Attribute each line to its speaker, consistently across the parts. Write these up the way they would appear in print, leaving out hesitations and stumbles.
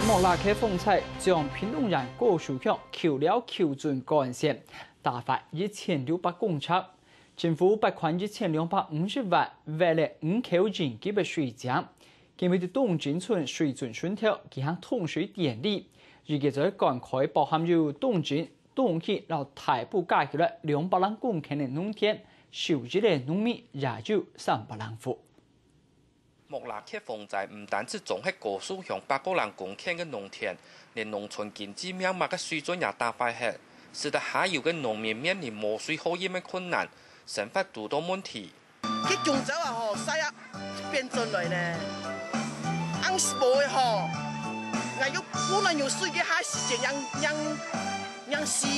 Speaker 1: 莫拉克风采将屏东人郭树强扣了扣准干线，大发1600公尺。政府拨款1250万，为了5口人基的水井。今日的东进村水准顺调，进行通水典礼。预计在赶开包含有东进、东起到台北解决了200人公顷的农田，收入的农民也有300人户。
Speaker 2: 莫拉克风灾唔單止種喺高數向8個人公頃嘅農田，連農村經濟命脈嘅水準也大敗下，使得下游嘅農民面臨無水可飲嘅困難，生活諸多問題。
Speaker 3: 佢種走啊吼，曬啊變進來呢，硬是無嘅吼，我要不能用水嘅下時間讓死。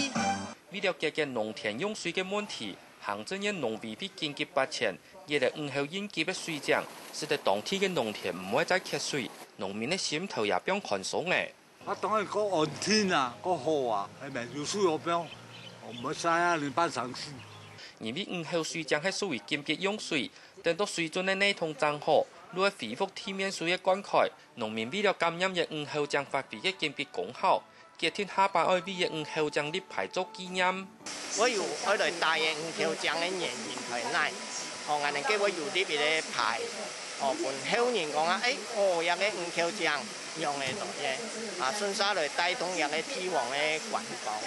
Speaker 2: 為了解決農田用水嘅問題，行政院農委會緊急撥錢，205號應急嘅水井，使得當地嘅農田唔會再缺水，農民嘅心頭也變寬鬆嘅。
Speaker 4: 我當然個旱天啊，個河啊，係咪有水我變，我唔使啊，連班上市。
Speaker 2: 因為5號水井係屬於緊急用水，等到水準嘅內通漲好，如果恢復地面水嘅灌溉，農民為了感染嘅5號井發揮嘅緊急功效，決定下班愛為嘅5號井立牌做紀念。
Speaker 3: 我要我來大嘅5號井嘅人員台內，我哋嘅我要呢邊嘅牌，我本後人講啊，我有嘅5號井用嚟做嘢，順勢來帶動有嘅地方嘅環保。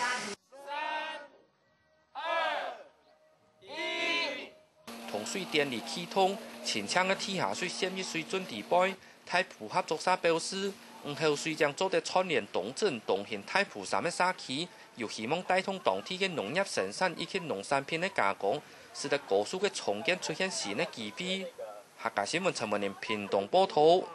Speaker 2: 通水電力啟通，前腔嘅地下水陷入水準地步。太埔合作社表示，5號水井做得串聯東鎮、東興、太埔3個社區，又希望帶動當地嘅農業生產以及農產品嘅加工，使得高速嘅重建出現新嘅機會。客家新聞陳文廉屏東報道。